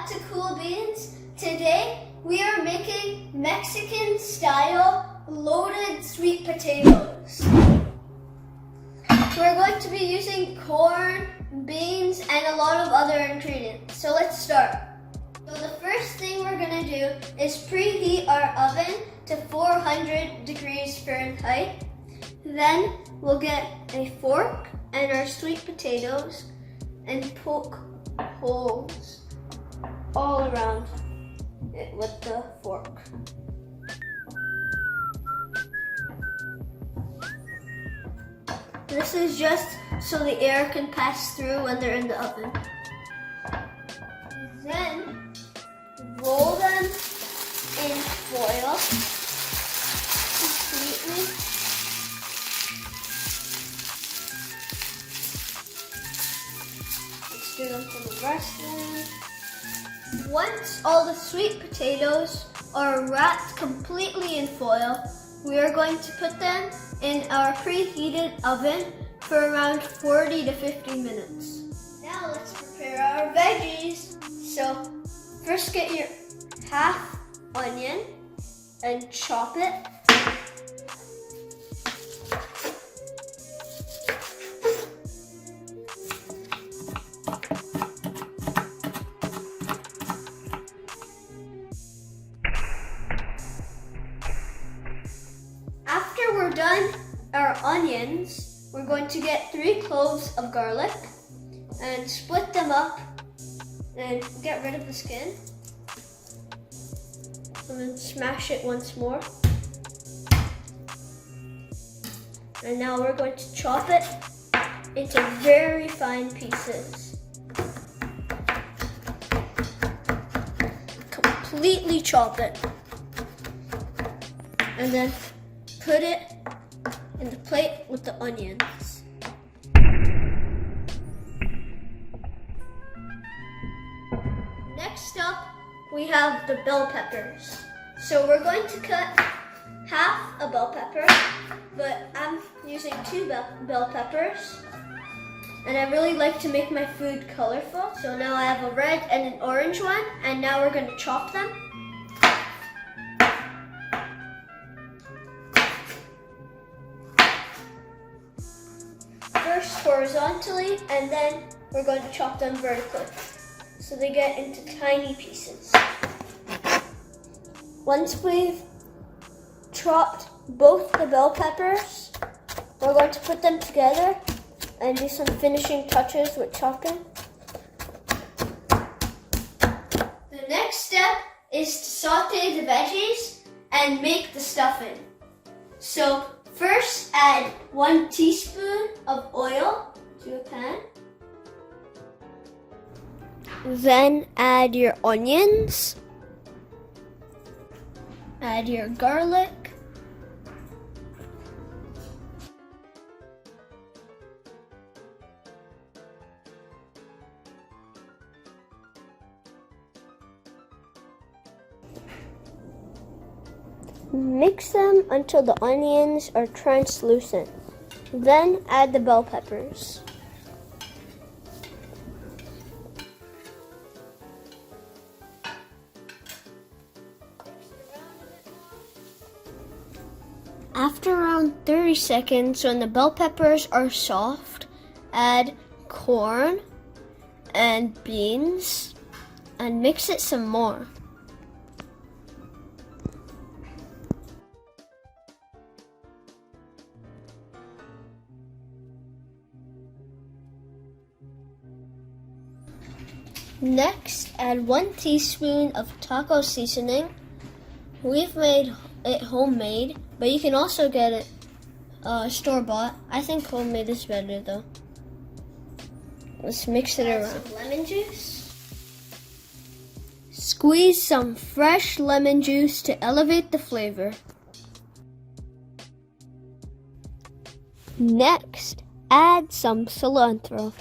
back to Cool Beans. Today we are making Mexican style loaded sweet potatoes. We're going to be using corn, beans, and a lot of other ingredients. So let's start. So the first thing we're going to do is preheat our oven to 400 degrees Fahrenheit. Then we'll get a fork and our sweet potatoes and poke holes all around it with the fork. This is just so the air can pass through when they're in the oven. Then roll them in foil completely. Let's do them for the rest of them. Once all the sweet potatoes are wrapped completely in foil, we are going to put them in our preheated oven for around 40 to 50 minutes. Now let's prepare our veggies. So first get your half onion and chop it. After we're done our onions, we're going to get 3 cloves of garlic and split them up and get rid of the skin. And then smash it once more. And now we're going to chop it into very fine pieces. Completely chop it. And then put it in the plate with the onions. Next up, we have the bell peppers. So we're going to cut half a bell pepper, but I'm using 2 bell peppers. And I really like to make my food colorful. So now I have a red and an orange one, and now we're going to chop them. First horizontally, and then we're going to chop them vertically so they get into tiny pieces. Once we've chopped both the bell peppers, we're going to put them together and do some finishing touches with chopping. The next step is to saute the veggies and make the stuffing. So first, add 1 teaspoon of oil to a pan. Then add your onions. Add your garlic. Mix them until the onions are translucent. Then add the bell peppers. After around 30 seconds, when the bell peppers are soft, add corn and beans and mix it some more. Next, add 1 teaspoon of taco seasoning. We've made it homemade, but you can also get it store-bought. I think homemade is better though. Let's mix it around. Some lemon juice. Squeeze some fresh lemon juice to elevate the flavor. Next, add some cilantro.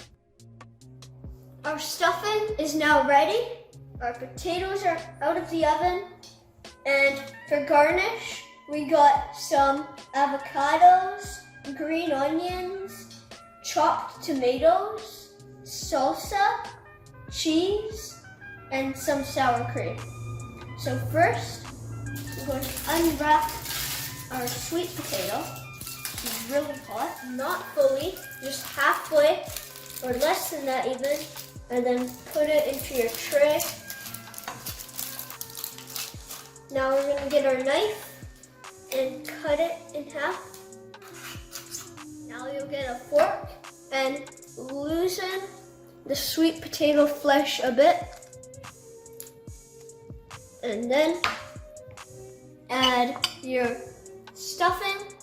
Our stuffing is now ready. Our potatoes are out of the oven. And for garnish, we got some avocados, green onions, chopped tomatoes, salsa, cheese, and some sour cream. So first, we're going to unwrap our sweet potato. It's really hot, not fully, just halfway or less than that even, and then put it into your tray. Now we're going to get our knife and cut it in half. Now you'll get a fork and loosen the sweet potato flesh a bit. And then add your stuffing.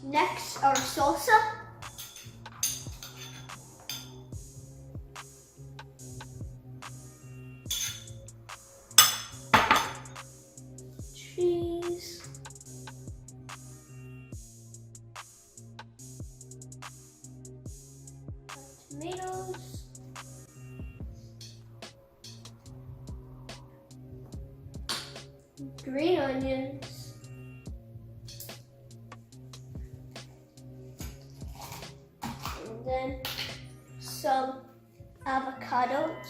Next, our salsa. Cheese. Tomatoes. Green onions. And then some avocados.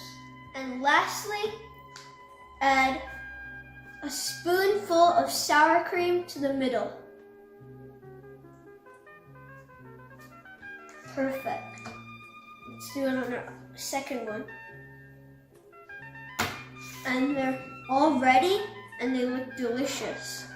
And lastly, add a spoonful of sour cream to the middle. Perfect. Let's do it on our second one. And they're all ready and they look delicious.